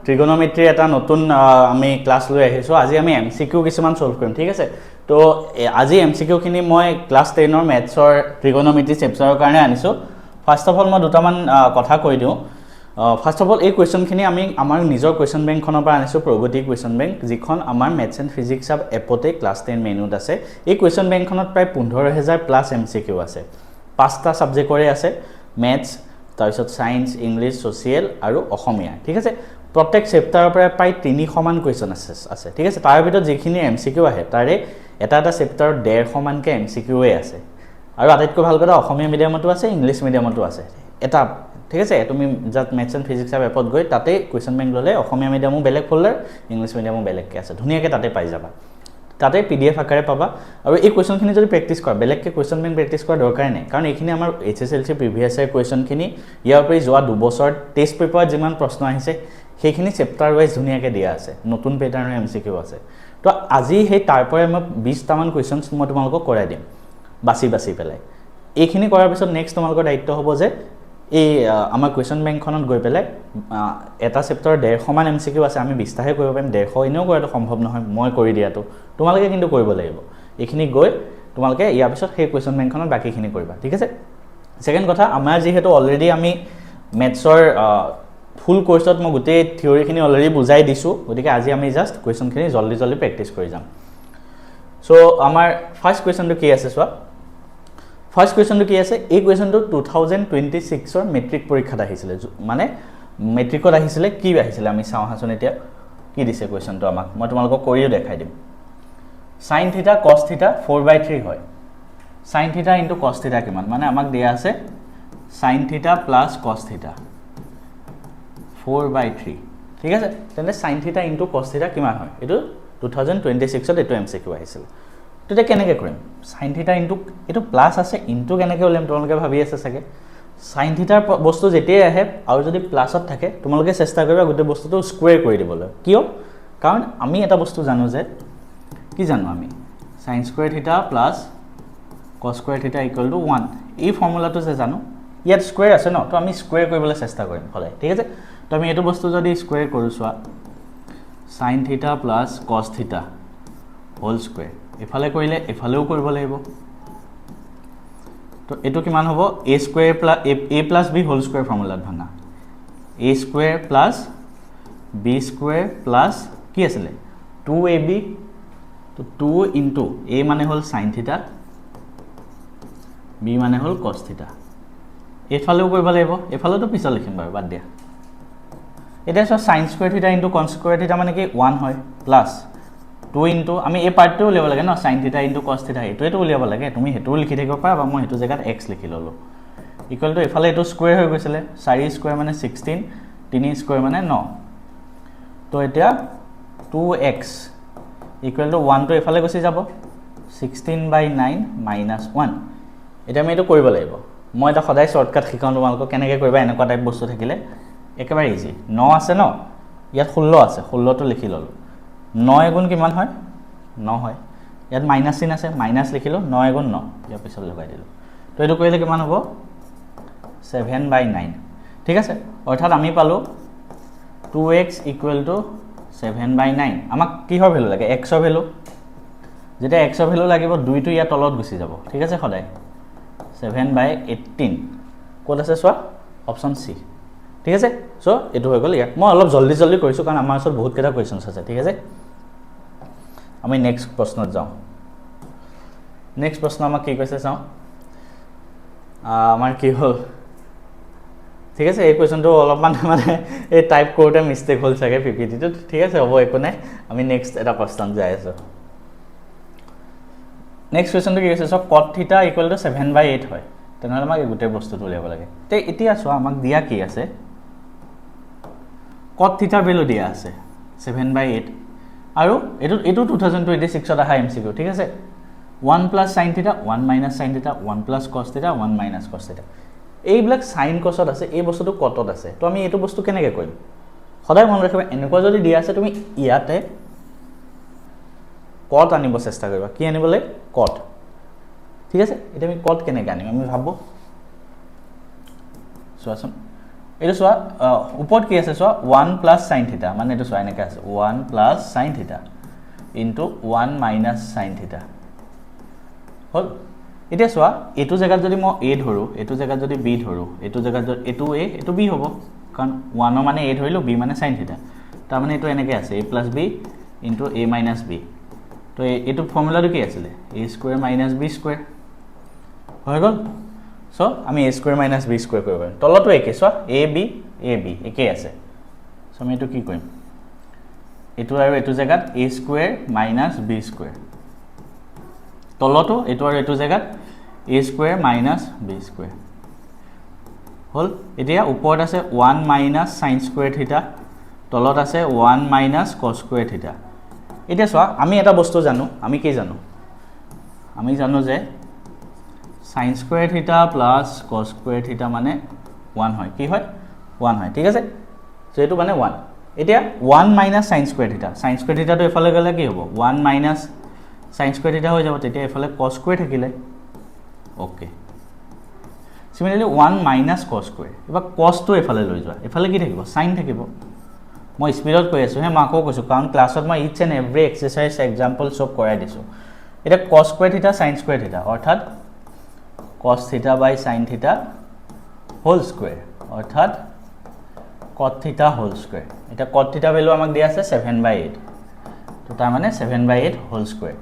ট্ৰিগোনোমেট্ৰি এটা নতুন আমি ক্লাছ লৈ আহিছোঁ। আজি আমি এমচিকিউ কিছুমান সলভ কৰিম, ঠিক আছে। তো আজি এমচিকিউখিনি মই ক্লাছ 10ৰ মেথছৰ ট্ৰিগোনোমেট্ৰি চেপ্টাৰৰ কাৰণে আনিছোঁ। ফাৰ্ষ্ট অফ অল মই দুটামান কথা কৈ দিওঁ। ফাৰ্ষ্ট অফ অল এই কুৱেশ্যনখিনি আমি আমাৰ নিজৰ কুৱেশ্যন বেংকখনৰ পৰা আনিছোঁ, প্ৰগতি কুৱেশ্যন বেংক, যিখন আমাৰ মেথছ এণ্ড ফিজিক্স আব এপতে ক্লাছ 10 মেনুত আছে। এই কুৱেশ্যন বেংকখনত প্ৰায় 15,000 প্লাছ এমচিকিউ আছে। 5টা ছাবজেক্টৰে আছে, মেথছ, তাৰপিছত ছায়েন্স, ইংলিছ, ছ'চিয়েল আৰু অসমীয়া, ঠিক আছে। প্ৰত্যেক চেপ্টাৰৰ পৰা প্ৰায় 300 মান কুৱেশ্যন আছে, ঠিক আছে। তাৰ ভিতৰত যিখিনি এমচিকিউ আহে তাৰে এটা চেপ্টাৰত 150 মানকৈ এমচিকিউৱে আছে। আৰু আটাইতকৈ ভাল কথা, অসমীয়া মিডিয়ামতো আছে, ইংলিছ মিডিয়ামতো আছে এটা, ঠিক আছে। তুমি জাষ্ট মেথছ এণ্ড ফিজিক্স আব এপত গৈ তাতে কুৱেশ্যন বেংক ল'লে অসমীয়া মিডিয়ামো বেলেগ ফল্ডাৰ, ইংলিছ মিডিয়ামো বেলেগকৈ আছে, ধুনীয়াকৈ তাতে পাই যাবা। তাতে PDF আকাৰে পাবা। আৰু এই কুৱেশ্যনখিনি যদি প্ৰেক্টিছ কৰা, বেলেগকৈ কুৱেশ্যন বেংক প্ৰেক্টিছ কৰাৰ দৰকাৰে নাই, কাৰণ এইখিনি আমাৰ HSLC প্ৰিভিয়াছ ইয়াৰ কুৱেশ্যনখিনি, ইয়াৰ উপৰি যোৱা 2 বছৰত টেষ্ট পেপাৰত যিমান প্ৰশ্ন আহিছে সেইখিনি চেপ্টাৰ ৱাইজ ধুনীয়াকৈ দিয়া আছে, নতুন পেটাৰ্ণৰ এমচিকিউ আছে। তো আজি সেই তাৰ পৰাই মই 20টামান কুৱেশ্যনছ মই তোমালোকক কৰাই দিম, বাছি পেলাই। এইখিনি কৰাৰ পিছত নেক্সট তোমালোকৰ দায়িত্ব হ'ব যে এই আমাৰ কুৱেশ্যন বেংকখনত গৈ পেলাই এটা চেপ্টাৰৰ 150 মান এমচিকিউ আছে, আমি 20টাহে কৰিব পাৰিম, 150 এনেও কৰাটো সম্ভৱ নহয় মই কৰি দিয়াটো, তোমালোকে কিন্তু কৰিব লাগিব। এইখিনি গৈ তোমালোকে ইয়াৰ পিছত সেই কুৱেশ্যন বেংকখনত বাকীখিনি কৰিবা, ঠিক আছে। ছেকেণ্ড কথা, আমাৰ যিহেতু অলৰেডি আমি মেথছৰ ফুল কোৰ্চত মই গোটেই থিয়ৰিখিনি অলৰেডি বুজাই দিছোঁ, গতিকে আজি আমি জাষ্ট কুৱেশ্যনখিনি জল্দি প্ৰেক্টিছ কৰি যাম। চ' আমাৰ ফাৰ্ষ্ট কুৱেশ্যনটো কি আছে চোৱা। ফাৰ্ষ্ট কুৱেশ্যনটো কি আছে, এই কুৱেশ্যনটো 2026ৰ মেট্ৰিক পৰীক্ষাত আহিছিলে, মানে মেট্ৰিকত আহিছিলে। কি আহিছিলে আমি চাওঁ আহাচোন এতিয়া কি দিছে কুৱেশ্যনটো আমাক, মই তোমালোকক কৰিও দেখাই দিম। সাইন থিটা কছ থিটা 4/3 হয়। সাইন থিটা ইনটু কছ থিটা কিমান, মানে আমাক দিয়া আছে সাইন থিটা প্লাছ কছ থিটা 4/3, ঠিক আছে। তেন্তে সাইন থিটা ইনটু কছ থিটা কিমান হয়, এইটো 2026ত এইটো এমচিকিউ আহিছিল। তেতিয়া কেনেকৈ কৰিম, সাইন থিটা ইনটু, এইটো প্লাছ আছে, ইনটু কেনেকৈ উলিয়াম তোমালোকে ভাবি আছে চাগে। সাইন থিটাৰ বস্তু যেতিয়াই আহে আৰু যদি প্লাছত থাকে তোমালোকে চেষ্টা কৰিবা গোটেই বস্তুটো স্কুৱেৰ কৰি দিবলৈ। কিয়, কাৰণ আমি এটা বস্তু জানো যে, কি জানো আমি, সাইন স্কুৱেৰ থিটা প্লাছ কছ স্কুৱেৰ থিটা ইকুৱেল টু 1, এই ফৰ্মুলাটো যে জানো, ইয়াত স্কুৱেৰ আছে ন, তো আমি স্কুৱেৰ কৰিবলৈ চেষ্টা কৰিম সদায়, ঠিক আছে। তো আমি এইটো বস্তু যদি স্কুৱেৰ কৰোঁ চোৱা, সাইন থিটা প্লাছ কছ থিটা হোল স্কুৱেৰ, এফালে কৰিলে এফালেও কৰিব লাগিব। তো এইটো কিমান হ'ব, a square plus a plus b whole square ফৰ্মুলাত ভাঙা, a square plus b square plus কি আছিলে 2ab, তো 2 ইনটু a মানে হ'ল সাইন থিটা, b মানে হ'ল কছ থিটা। এইফালেও কৰিব লাগিব, এইফালেতো পিছত লিখিম বাৰু, বাদ দিয়া। এতিয়া চোৱা, সাইন স্কুৱেৰ থিটা ইনটু কছ স্কুৱেৰ থিটা মানে কি 1 হয়, প্লাছ 2 ইনটু, আমি এই পাৰ্টটো উলিয়াব লাগে ন, সাইন থিটা ইনটু কছ থিটা, এইটোৱেতো উলিয়াব লাগে। তুমি সেইটোও লিখি থাকিব পাৰা, বা মই সেইটো জেগাত x লিখি ল'লোঁ। ইকুৱেল টু এইফালে এইটো স্কুৱেৰ হৈ গৈছিলে, 4 স্কুৱেৰ মানে 16, 3 স্কুৱেৰ মানে 9। তো এতিয়া 2x ইকুৱেল টু 1টো এইফালে গুচি যাব, 16/9 মাইনাছ 1। এতিয়া আমি এইটো কৰিব লাগিব। মই এটা সদায় শ্বৰ্টকাট শিকাওঁ তোমালোকক, কেনেকৈ কৰিবা এনেকুৱা টাইপ বস্তু থাকিলে। একেবাৰে ইজি, 9 আছে ন, ইয়াত 16 আছে, 16টো লিখি ল'লোঁ। 9 এগুণ কিমান হয়, 9 হয়। ইয়াত মাইনাছ চিন আছে, মাইনাছ লিখিলোঁ, 9 এগুণ 9, ইয়াৰ পিছত লগাই দিলোঁ। তো এইটো কৰিলে কিমান হ'ব, 7/9, ঠিক আছে। অৰ্থাৎ আমি পালোঁ 2x ইকুৱেল টু 7/9। আমাক কিহৰ ভেলু লাগে, xৰ ভেলু। যেতিয়া xৰ ভেলু লাগিব, 2টো ইয়াৰ তলত গুচি যাব, ঠিক আছে। সদায় 7/18 ক'ত আছে চোৱা, অপশ্যন চি, ঠিক আছে। চ' এইটো হৈ গ'ল ইয়াত। মই অলপ জল্দি কৰিছোঁ, কাৰণ আমাৰ ওচৰত বহুতকেইটা কুৱেশ্যনছ আছে, ঠিক আছে। আমি নেক্সট প্ৰশ্নত যাওঁ। নেক্সট প্ৰশ্ন আমাক কি কৈছে চাওঁ। আমাৰ কি হ'ল, ঠিক আছে। এই কুৱেশ্যনটো অলপমান মানে এই টাইপ কৰোঁতে মিষ্টেক হ'ল চাগে PPTটোত, ঠিক আছে, হ'ব, একো নাই। আমি নেক্সট এটা প্ৰশ্নত যাই আছোঁ। নেক্সট কুৱেশ্যনটো কি কৈছে চাওক, কট থিটা ইকুৱেল টু 7/8 হয়। তেনেহ'লে আমাক এই গোটেই বস্তুটো উলিয়াব লাগে। তে এতিয়া চোৱা, আমাক দিয়া কি আছে, কট থিটাৰ ভেলু দিয়া আছে 7/8, আৰু এইটো 2026ত অহা এমচিকিউ, ঠিক আছে। 1 plus sine theta, 1 minus sine theta, 1 plus কছ থিটা, 1 মাইনাছ কছ থিটা। এইবিলাক সাইন কছত আছে, এই বস্তুটো কটত আছে। তো আমি এইটো বস্তু কেনেকৈ কৰিম, সদায় মনত ৰাখিবা, এনেকুৱা যদি দিয়া আছে তুমি ইয়াতে কট আনিব চেষ্টা কৰিবা। কি আনিবলৈ, কট, ঠিক আছে। এতিয়া আমি কট কেনেকৈ আনিম, আমি ভাবোঁ চোৱাচোন। এইটো চোৱা ওপৰত কি আছে চোৱা 1 প্লাছ সাইন থিটা মানে এইটো চোৱা এনেকৈ আছে 1 plus sine theta into 1 minus sine theta হ'ল এতিয়া চোৱা এইটো জেগাত যদি মই a ধৰো এইটো জেগাত যদি b ধৰো এইটো জেগাত যদি এইটো a এইটো b হ'ব কাৰণ 1 মানে a ধৰিলো b মানে সাইন থিটা তাৰ মানে এইটো এনেকৈ আছে a + b into a minus b তো এইটো ফৰ্মুলাটো কি আছিল a square minus b square হৈ গ'ল সো আমি a square minus b square কৰিব পাৰিম তলটো একে চোৱা a b একে আছে সো আমি এইটো কি কৰিম এইটো আৰু এইটো জেগাত a square minus b square তলটো এইটো আৰু এইটো জেগাত a square minus b square হল এতিয়া ওপৰত আছে 1 মাইনাছ sin স্কয়াৰ থিটা তলত আছে 1 মাইনাছ cos স্কয়াৰ থিটা এতিয়া চোৱা আমি এটা বস্তু জানো আমি কি জানো আমি জানো যে sin স্কয়াৰ থিটা প্লাস cos স্কয়াৰ থিটা মানে 1 হয় কি হয় 1 হয় ঠিক আছে সো এটো মানে 1 এতিয়া 1 মাইনাছ sin স্কয়াৰ থিটা তো এফালে গলে কি হ'ব 1 মাইনাছ sin স্কয়াৰ থিটা হৈ যাব তেতিয়া এফালে cos স্কয়াৰ থাকিলে ওকে সিমিলাৰলি 1 মাইনাছ cos স্কয়াৰ এবা cos তো এফালে লৈ যোৱা এফালে কি থাকিব sin থাকিব মই স্পিডত কৈ আছো হে মাকো কৈছো কাৰণ ক্লাছত মই ইচ এন্ড এভৰি এক্সাৰসাইজ এক্সাম্পল সব কৰাই দিছো এটা cos স্কয়াৰ থিটা sin স্কয়াৰ থিটা অৰ্থাৎ cos theta by sin theta whole square অর্থাৎ cot theta whole square এটা cot theta ভ্যালু আমাক দিয়া আছে 7/8 তো তার মানে 7/8 whole square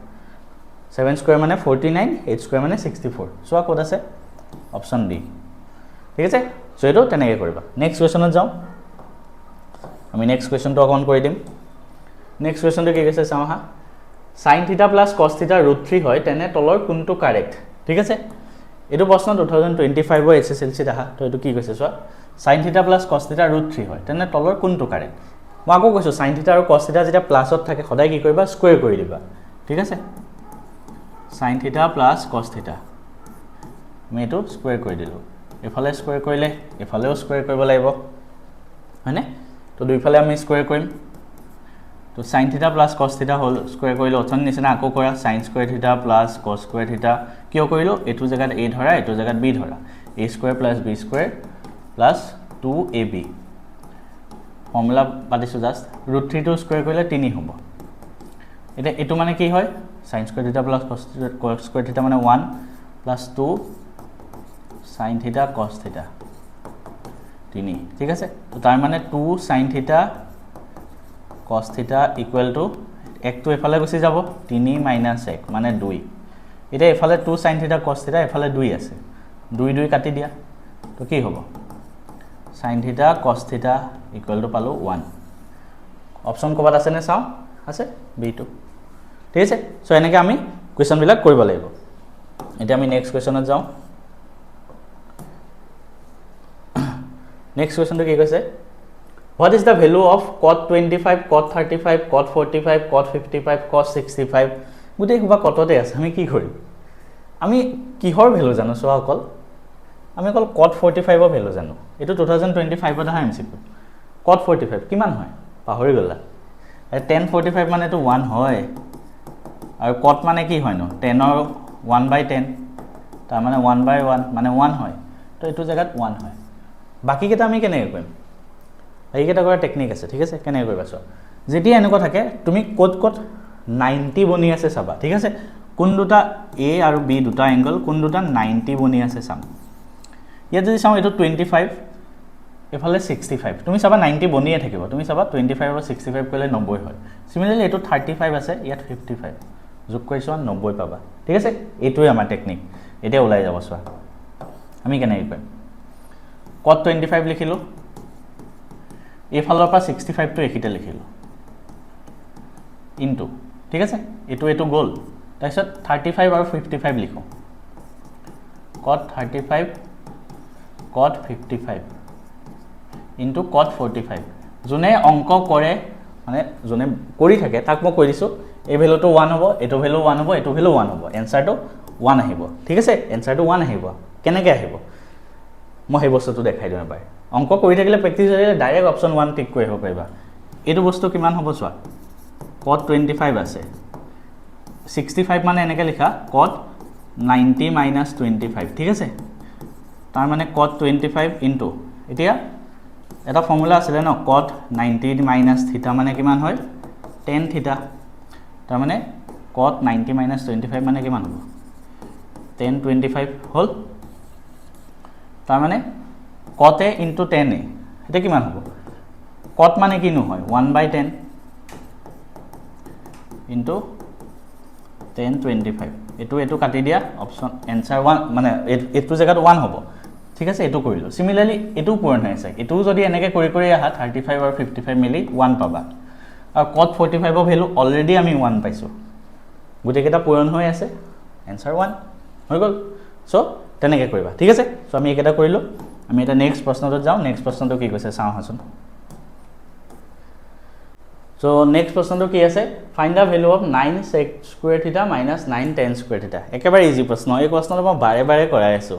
7 square মানে 49 8 square মানে 64 সো কত আছে অপশন ডি ঠিক আছে সো এটো তেনেকে কৰিবা নেক্সট কোৱেশ্চনত যাও আমি নেক্সট কোৱেশ্চনটো অকন কৰি দিম নেক্সট কোৱেশ্চনটো কি কৈছে চাও হা sin theta plus cos theta √3 হয় তেনে তলৰ কোনটো কাৰেক্ট ঠিক আছে এটো প্ৰশ্ন 2025 এৰ এছএছএলসি দেখা তো এটো কি কৈছে চোৱা sin theta plus cos theta √3 হয় তেনে তলৰ কোনটো কাৰেক্ট মই আকৌ কৈছো sin theta আৰু cos theta যেতিয়া প্লাসত থাকে সদায় কি কৰিবা স্কয়াৰ কৰি দিবা ঠিক আছে sin theta plus cos theta মই এটো স্কয়াৰ কৰি দিলো এফালে স্কয়াৰ কৰিলে এফালেও স্কয়াৰ কৰিব লাগিব হয়নে তো দুইফালে আমি স্কয়াৰ কৰিম তো sin theta plus cos theta whole square কৰিলে অথন নিচিনা আকৌ কৰা sin square theta plus cos square theta কিয় কৰিলো এটো জায়গাত a ধৰা এটো জায়গাত b ধৰা a square plus b square plus 2ab formula পাতিছো জাস্ট √3 টু স্কয়াৰ কৰিলে 3 হ'ব এটা এটো মানে কি হয় sin square theta plus cos square থিটা মানে 1 plus 2 sin থিটা cos থিটা 3 ঠিক আছে তো তার মানে 2 sin থিটা cos theta equal to 1 to এফালে গুছি যাব 3 minus 1 মানে 2 এটা এফালে 2 sin theta cos theta এফালে 2 আছে 2 2 কাটি দিয়া তো কি হ'ব sin theta cos theta equal to পালো 1 অপশন কবাত আছে নে চাও আছে b2 ঠিক আছে সো এনেকে আমি কোৱেশ্চন বিলাক কৰিব লাগিব এটা আমি নেক্সট কোৱেশ্চনত যাও নেক্সট কোৱেশ্চনটো কি কৈছে What is the value of cot 25, cot 35, cot 45, cot 55, cot 65? গুটে কিবা কততে আছে আমি কি কৰিম আমি কিহৰ ভ্যালু জানো সো অকল আমি অকল cot 45 ৰ ভ্যালু জানো এটো 2025 ত এমসিকিউ cot 45 কিমান হয় পাহৰি গলা 1045 মানে তো 1 হয় আৰু cot মানে কি হয় ন 10 ৰ 1/10 তাৰ মানে 1/1 মানে 1 হয় তো এটো জায়গাত 1 হয় বাকি কেটা আমি কেনেকৈ কৰিম এইকেটা কৰা টেকনিক আছে ঠিক আছে কেনে কৰিবা সো যেতিয়া এনেকুৱা থাকে তুমি কোড 90 বনি আছে চাবা ঠিক আছে কোন দুটা a আৰু b দুটা এংগল কোন দুটা 90 বনি আছে চাম ইয়া যদি চাও এটো 25 এফালে 65 তুমি চাবা 90 বনিয়ে থাকিব তুমি চাবা 25 আৰু 65 কৰিলে 90 হয় সিমিলাৰলি এটো 35 আছে ইয়াত 55 যোগ কৰিছো 90 পাবা ঠিক আছে এটোই আমাৰ টেকনিক এটা ওলাই যাব সো আমি কেনে কৰিম cot 25 লিখিলো এফালৰ পৰা 65 টো একিটা লিখিলো ইনটু ঠিক আছে এটো গোল তাৰপিছত 35 আৰু 55 লিখো cot 35 cot 55 ইনটু cot 45 জনে অংক কৰে মানে জনে কৰি থাকে তাক মই কৈ দিছো এই ভ্যালুটো 1 হ'ব এটো ভ্যালু 1 হ'ব এটো ভ্যালু 1 হ'ব এনসারটো 1 আহিব ঠিক আছে এনসারটো 1 আহিব কেনেকৈ আহিব মই এই বস্তুটো দেখাই দিম এবাৰ অংক কৰি থাকিলে প্ৰেক্টিস কৰিলে ডাইৰেক্ট অপশন 1 টিক কৰিব পাৰিবা এটো বস্তু কিমান হ'ব চোৱা cot 25 আছে 65 মানে এনেকৈ লিখা cot 90 - 25 ঠিক আছে তাৰ মানে cot 25 ইনটু এতিয়া এটা ফৰ্মুলা আছিলে ন cot 90 মাইনাছ থিটা মানে কিমান হয় tan থিটা তাৰ মানে cot 90 মাইনাছ 25 মানে কিমান হ'ব tan 25 হ'ল তাৰ মানে cot a into tan a এটা কিমান হ'ব cot মানে কিনো হয় 1/10 ইনটু tan 25 এটো কাটি দিয়া অপচন এনসাৰ 1 মানে এটো জায়গাত 1 হ'ব ঠিক আছে এটো কৰিলো সিমিলাৰলি এটো পূৰণ হৈ আছে এটো যদি এনেকে কৰি আহা 35 আৰু 55 মিলি 1 পাবা আৰু cot 45 ভ্যালু অলৰেডি আমি 1 পাইছো গুটেকেটা পূৰণ হৈ আছে এনসাৰ 1 হৈ গল সো তেনেকে কৰিবা ঠিক আছে সো আমি একেটা কৰিলো আমি এটা নেক্সট প্ৰশ্নটো যাও নেক্সট প্ৰশ্নটো কি কৈছে চাও হাসুন So next question to কি আছে find the value of 9 sec square theta minus 9 tan square theta একেবাৰে ইজি প্ৰশ্ন এই প্ৰশ্নটো মই বাৰে বাৰে কৰাই আছো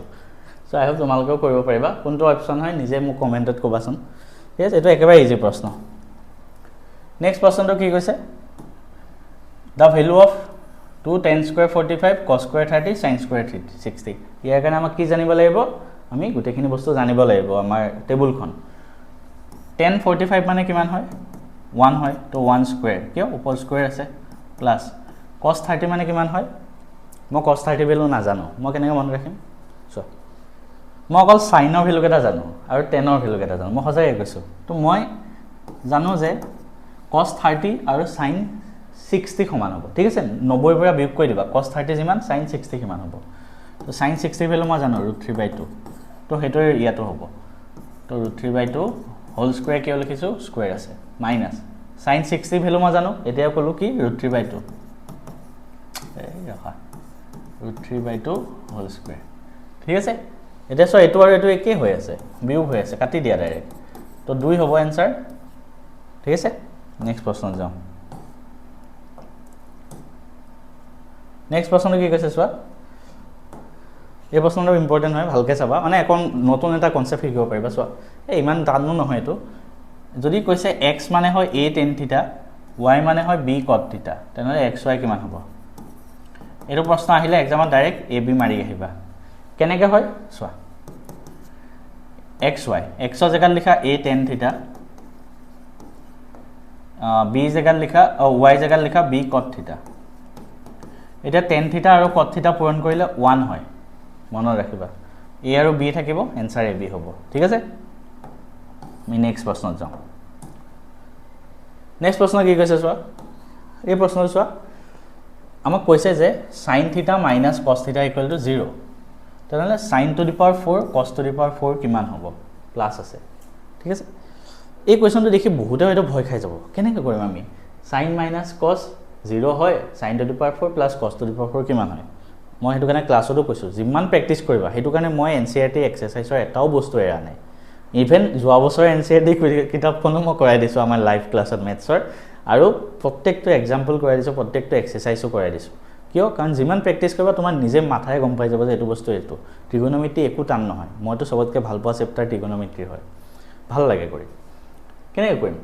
সো আই হোপ তোমালোকে কৰিব পাৰিবা কোনটো অপচন হয় নিজে মোক কমেন্টত কবাচোন ঠিক আছে এটো একেবাৰে ইজি প্ৰশ্ন নেক্সট প্ৰশ্নটো কি কৈছে the value of 2 tan square 45 cos square 30 sin square 60 ইয়াৰ কাৰণে আমাক কি জানিব লাগিব আমি গুটেখিনি বস্তু জানিব লাগিব আমাৰ টেবুলখন tan 45 মানে কিমান হয় 1 হয় তো 1 স্কয়ার কিয় উপর স্কয়ার আছে প্লাস cos 30 মানে কিমান হয় মই cos 30 ভ্যালু না জানো মই কেনেকৈ মন ৰাখিম সো মই অকল sin ৰ ভ্যালু কেটা জানো আৰু tan ৰ ভ্যালু কেটা জানো মই সজাই কৈছো তো মই জানো যে cos 30 আৰু sin 60 সমান হ'ব ঠিক আছে 90 পৰা বিয়োগ কৰি দিবা cos 30 যিমান sin 60 কিমান হ'ব তো sin 60 ভ্যালু মই জানো √3/2 তো হেতৰ ইয়াটো হ'ব তো √3/2 হোল স্কয়ার কি লিখিছো স্কয়ার আছে মাইনাস sin 60 ভ্যালু মই জানো এতিয়া কলো কি √3/2 এই ৰখা √3/2 হোল স্কয়াৰ ঠিক আছে এতিয়া সো এটো আৰু এটো একে হৈ আছে বিয়োগ হৈ আছে কাটি দিয়া ডাইৰেক্ট তো 2 হ'ব आंसर ঠিক আছে নেক্সট প্ৰশ্ন যাও নেক্সট প্ৰশ্নটো কি কৈছে সোৱা এই প্ৰশ্নটো ইম্পৰ্টেন্ট হয় ভালকে চাবা মানে এখন নতুন এটা কনসেপ্ট শিকিব পাৰিবা সোৱা এই ইমান টানো নহয় এটো যদি কৈছে x মানে হয় a tan থিটা y মানে হয় b cot থিটা তেনলে xy কিমান হ'ব এটো প্ৰশ্ন আহিলে এক্সামত ডাইৰেক্ট a b মাৰি আহিবা কেনেকে হয় সোৱা xy x ৰ জায়গাত লিখা a tan থিটা b জায়গাত লিখা y জায়গাত লিখা b cot থিটা এটা tan থিটা আৰু cot থিটা পূৰণ কৰিলে 1 হয় মনত ৰাখিবা a আৰু b থাকিব आंसर a b হ'ব ঠিক আছে আমি নেক্সট প্ৰশ্ন যাও নেক্সট প্ৰশ্ন কি কৈছে সোৱা এই প্ৰশ্নটো সোৱা আমাক কৈছে যে sin থিটা মাইনাস cos থিটা equal to 0 তেনলে sin to the power 4 cos to the power 4 কিমান হ'ব প্লাস আছে ঠিক আছে এই কোৱেশ্চনটো দেখি বহুতে হয়তো ভয় খাই যাব কেনেকৈ কৰিম আমি sin মাইনাস cos 0 হয় sin to the power 4 plus cos to the power 4 কিমান হয় মই হেতু কাৰণে ক্লাছতো কৈছো যিমান প্ৰেক্টিস কৰিবা হেতু কাৰণে মই এনসিআৰটি এক্সাৰসাইজৰ এটাও বস্তু এৰা নাই ইভেন যোৱা বছৰ এনসিআৰটি কিতাপখনো মই কৰাই দিছো আমাৰ লাইভ ক্লাছত মেথছৰ আৰু প্ৰত্যেকটো এক্সাম্পল কৰাই দিছো প্ৰত্যেকটো এক্সাৰসাইজও কৰাই দিছো কিয় কাৰণ যিমান প্ৰেক্টিস কৰিবা তোমাৰ নিজে মাথায় গম পাই যাব যে এটো বস্তু এটো ট্ৰিগোনোমেট্ৰি একো টান নহয় মইতো সবতকে ভাল পোৱা চেপ্টাৰ ট্ৰিগোনোমেট্ৰি হয় ভাল লাগে কৰি কেনেকৈ কৰিম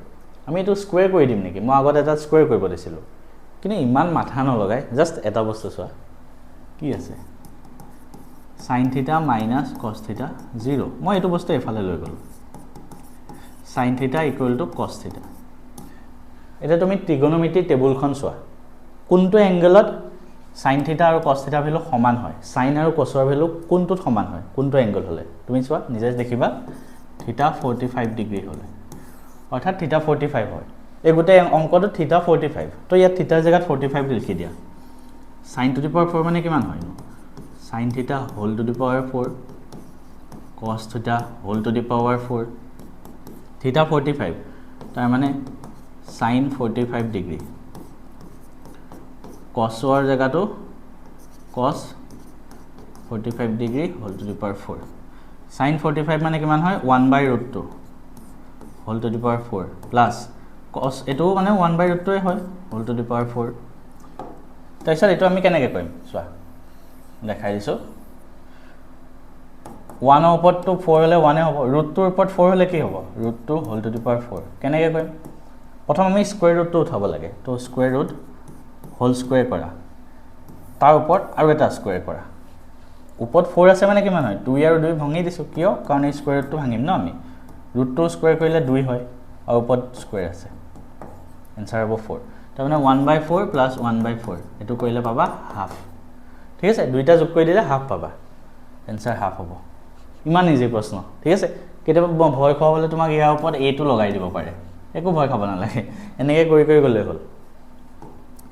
আমি এটো স্কয়াৰ কৰি দিম নেকি মই আগত এটা স্কয়াৰ কৰিব দিছিলো কিন্তু ইমান মাথা নলগাই জাস্ট এটা বস্তু চোৱা কি আছে sin থিটা মাইনাস cos থিটা 0 মই এটো বস্তু এফালে লৈ গলো sin থিটা ইকুৱেল টু cos থিটা এটা তুমি ট্ৰিগোনোমেট্ৰি টেবুলখন চোৱা কোনটো এংগলত sin থিটা আৰু cos থিটা ভ্যালু সমান হয় sin আৰু cos ৰ ভ্যালু কোনটোত সমান হয় কোনটো এংগল হলে তুমি চোৱা নিজে দেখিবা থিটা 45 ডিগ্ৰী হলে অৰ্থাৎ থিটা 45 হয় এই গোটে অংকটো থিটা 45 তো ইয়াত থিটাৰ জায়গাত 45 লিখি দিয়া sin টু দি পাৱাৰ 4 মানে কিমান হয় sin theta whole to the power 4 cos theta whole to the power 4 theta 45 তাৰ মানে sin 45 ডিগ্ৰী cos ৰ জায়গাটো cos 45 degree whole to the power 4 sin 45 মানে কিমান হয় 1/√2 whole to the power 4 plus cos এটো মানে 1/√2 হয় whole to the power 4 তাইছত এটো আমি কেনেকৈ কৰিম চোৱা দেখাই দিছো 1 ৰ ওপৰত তো 4 হলে 1 এ হ'ব √2 ৰ ওপৰত 4 হলে কি হ'ব √2 হোল টু দি পাৱাৰ 4 কেনেকৈ কৰিম প্ৰথম আমি স্কয়াৰ ৰুটটো উঠাব লাগে তো স্কয়াৰ ৰুট হোল স্কয়াৰ কৰা তাৰ ওপৰত আৰু এটা স্কয়াৰ কৰা ওপৰত 4 আছে মানে কিমান হয় 2 আৰু 2 ভাঙি দিছো কিয় কাৰণ এই স্কয়াৰ ৰুটটো ভাঙিম ন আমি √2 স্কোয়াৰ কৰিলে 2 হয় আৰু ওপৰত স্কোয়াৰ আছে এনসাৰ হ'ব 4 তাৰ মানে 1/4 + 1/4 এটো কৰিলে পাবা হাফ ঠিক আছে দুইটা যোগ কৰি দিলে হাফ পাবা এনসাৰ হাফ হ'ব ইমান ইজি প্ৰশ্ন ঠিক আছে কেতিয়াবা ভয় খোৱাবলৈ তোমাক ইয়াৰ ওপৰত a টো লগাই দিব পাৰে একো ভয় খাব নালাগে এনেকৈ কৰি কৰি গ'লে হ'ল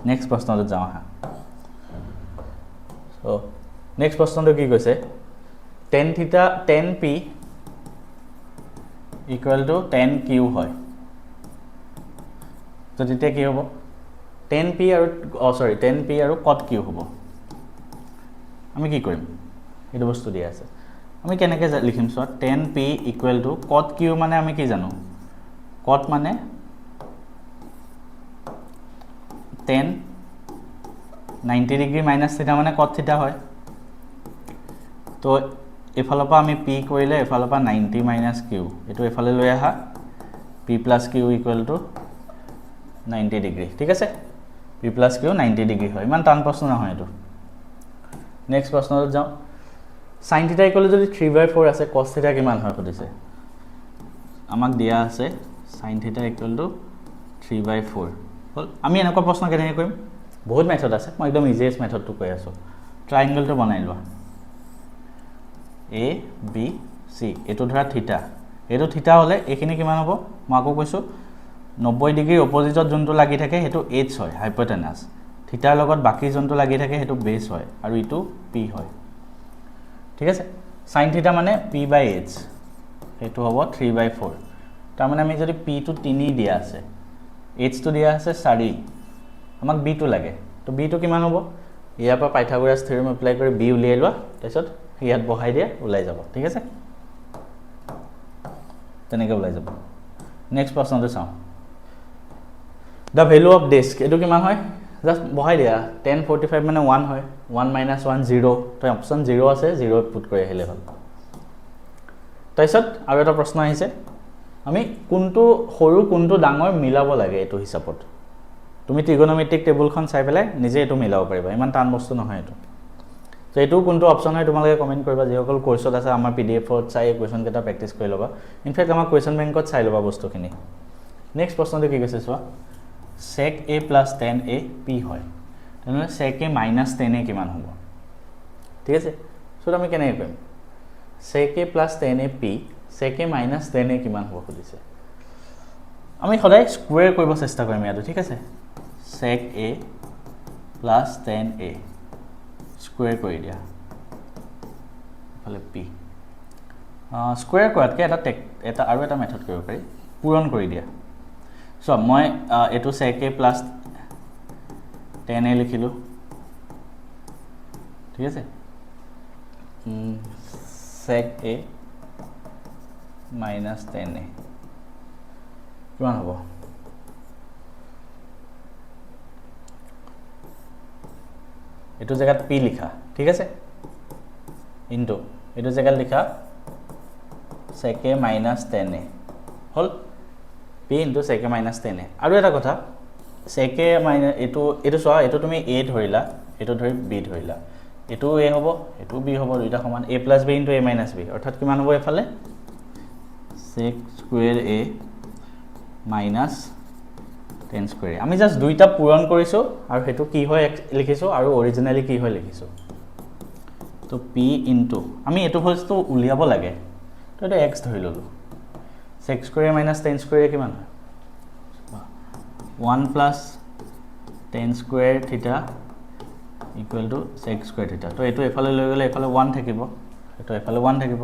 নেক্সট প্ৰশ্নটো যাওঁ হা সো নেক্সট প্ৰশ্নটো কি কৈছে tan θ tan p = tan q হয় তো তেতিয়া কি হ'ব tan p আৰু tan p আৰু cot q হ'ব আমি কি কৰিম এইটো বস্তু দিয়া আছে আমি কেনেকৈ লিখিম so tan p = cot q মানে আমি কি জানো cot মানে tan 90 ডিগ্ৰী - θ মানে cot θ হয় তো এফালৰ পৰা আমি p কৰিলে এফালৰ পৰা 90 - q এটো এফালে লৈ আহা p + q = 90 ডিগ্ৰী ঠিক আছে p + q 90 ডিগ্ৰী হয় ইমান টান প্ৰশ্ন নহয় এটো নেক্সট প্ৰশ্নটো যাওঁ sin θ = যদি 3/4 আছে cos θ কিমান হয় সুধিছে আমাক দিয়া আছে sin θ = 3/4 হল আমি এনেকুৱা প্ৰশ্ন কেনেকৈ কৰিম বহুত মেথড আছে মই একদম ইজিয়েষ্ট মেথডটো কৈ আছো ট্ৰায়াঙ্গলটো বনাই লোৱা a b c এটো ধৰা θ এটো θ হলে এখিনি কিমান হ'ব মই আকৌ কৈছো 90 ডিগ্ৰী অপোজিটত যোনটো লাগি থাকে হেতু h হয় হাইপোটেনাস থিটাৰ লগত বাকি যোনটো লাগি থাকে হেতু বেস হয় আৰু ইটো p হয় ঠিক আছে sin θ মানে p/h হেতু হ'ব 3/4 তাৰ মানে আমি যদি p টো 3 দিয়া আছে h টো দিয়া আছে 4 আমাক b টো লাগে তো b টো কিমান হ'ব ইয়াৰ পৰা পাইথাগোৰাছ থিওৰেম এপ্লাই কৰি b উলিয়াই লোৱা তাৰপিছত ইয়াত বহাই দিয়া ওলাই যাব ঠিক আছে তেনেকৈ ওলাই যাব নেক্সট প্ৰশ্নটো চাওঁ the value of disk এটো কিমান হয় জাস্ট বহাই দিয়া 1045 মানে 1 হয় 1 - 1 0 তো অপচন 0 আছে 0 পুট কৰি আহিলে হ'ল তাৰপিছত আৰু এটা প্ৰশ্ন আহিছে আমি কোনটো সৰু কোনটো ডাঙৰ মিলাব লাগে এটো হিচাপত তুমি ট্ৰিগোনোমেট্ৰিক টেবুলখন চাই পেলাই নিজে এটো মিলাব পাৰিবা ইমান টান বস্তু নহয় এটো তো এটো কোনটো অপচন হয় তোমালোকে কমেন্ট কৰিবা যেসকল কোৰ্সত আছে আমাৰ পিডিএফত চাই কোৱেশ্চন কেটা প্ৰেক্টিস কৰি লবা ইনফেক্ট আমাৰ কোৱেশ্চন বেংকত চাই লবা বস্তুখিনি নেক্সট প্ৰশ্নটো কি কৈছে চোৱা sec a + tan a p হয় তেনে sec a - tan a কিমান হ'ব ঠিক আছে সো আমি কেনেকৈ কৰিম sec a + tan a p sec a - tan a কিমান হ'ব খুদিছে আমি সদায় স্কয়াৰ কৰিব চেষ্টা কৰিম ইয়াটো ঠিক আছে sec a + tan a square কৰি দিয়া ফালে p স্কয়াৰ কৰাতকে এটা আৰু এটা মেথড কৰিব পাৰি পূৰণ কৰি দিয়া সো মই এটো sec a + tan a লিখিলো ঠিক আছে sec a - tan a কিমান হ'ব এটো জায়গাত p লিখা ঠিক আছে ইনটু এটো জায়গাত লিখা sec a - tan a hall p * sec a - tan a আৰু এটা কথা sec a এটো চোৱা এটো তুমি a ধৰিলা এটো ধৰি b ধৰিলা এটো a হ'ব এটো b হ'ব দুইটা সমান a + b * a - b অৰ্থাৎ কিমান হ'ব এফালে sec square a - tan square আমি জাস্ট দুইটা পূৰণ কৰিছো আৰু হেতু কি হয় লিখিছো আৰু অৰিজিনালি কি হয় লিখিছো তো p * আমি এটো বস্তু উলিয়াব লাগে তো এটা x ধৰি ললো sec square - tan square কিমান হয় 1 + tan square θ = sec square θ তো এটো এফালে লৈ গলে এফালে 1 থাকিব এটো এফালে 1 থাকিব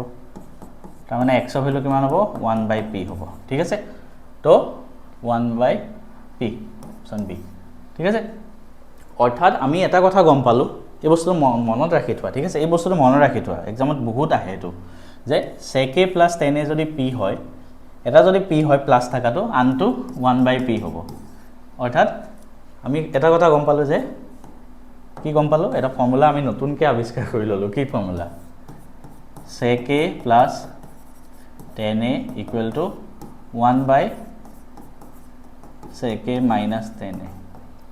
তাৰ মানে x ৰ ভ্যালু কিমান হ'ব 1/p হ'ব ঠিক আছে তো 1/p অপচন b ঠিক আছে অৰ্থাৎ আমি এটা কথা গম পালো এই বস্তু মনত ৰাখি থোৱা ঠিক আছে এই বস্তুটো মনত ৰাখি থোৱা এক্সামত বহুত আহে এটো যে sec a + tan a যদি p হয় এটা যদি p হয় প্লাস থাকাটো আনটো 1/p হ'ব অৰ্থাৎ আমি এটা কথা গম পালো যে কি গম পালো এটা ফৰ্মুলা আমি নতুনকৈ আৱিষ্কাৰ কৰি ললো কি formula sec a + tan a = 1/sec a - tan a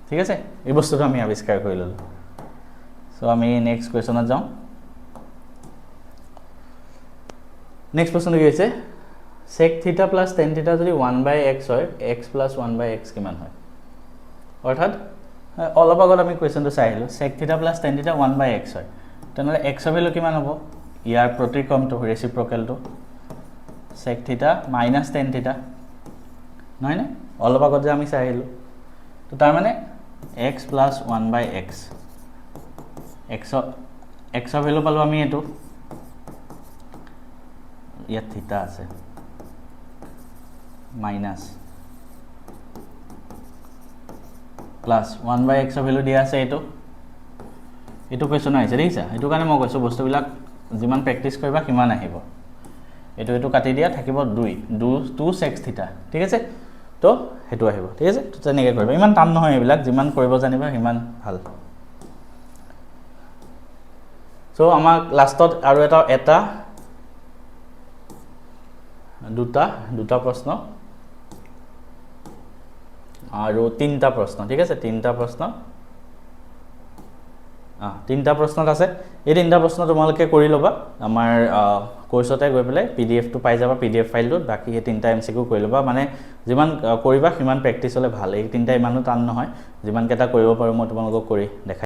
ঠিক আছে এই বস্তুটো আমি আৱিষ্কাৰ কৰি ললো সো আমি নেক্সট কোৱেশ্চনত যাওঁ নেক্সট প্ৰশ্ন কি হৈছে sec theta plus tan theta যদি 1/x হয় x plus 1/x কিমান হয় অৰ্থাৎ অলপ আগত আমি কোৱেশ্চনটো চাই আহিলো sec theta plus tan theta 1/x হয় তেনেহলে x ৰ ভ্যালু কিমান হ'ব ইয়াৰ প্ৰতিক্ৰমটো ৰেচিপ্ৰকেলটো sec theta minus tan theta নহয় নে অলপ আগত যে আমি চাই আহিলো তো তাৰ মানে x plus 1/x x ৰ ভ্যালু পালো আমি এটো ইয়াত থিটা আছে মাইনাস প্লাস 1/x ৰ ভ্যালু দিয়া আছে এটো কোৱেশ্চন আহিছে দেখিছা এটো কাৰণে মই কৈছো বস্তুবিলাক যিমান প্ৰেক্টিস কৰিবা কিমান আহিব এটো কাটি দিয়া থাকিব 2 sec theta ঠিক আছে তো হেতু আহিব ঠিক আছে তো তেনেকৈ কৰিবা ইমান টান নহয় এইবিলাক যিমান কৰিব জানিবা সিমান ভাল সো আমাৰ লাষ্টত আৰু এটা দুটা প্ৰশ্ন আৰু তিনটা প্ৰশ্ন ঠিক আছে তিনটা প্ৰশ্নত আছে এই তিনটা প্ৰশ্ন তোমালোকে কৰি লবা আমাৰ কোৰ্সতে গৈ পেলাই পিডিএফ টো পাই যাবা পিডিএফ ফাইলটো বাকি এই তিনটা এমসিকিউ কৰি লবা মানে যিমান কৰিবা সিমান প্ৰেক্টিস হলে ভাল এই তিনটা ইমানো টান নহয় যিমান কেটা কৰিব পাৰো মই তোমালোকক কৰি দেখাই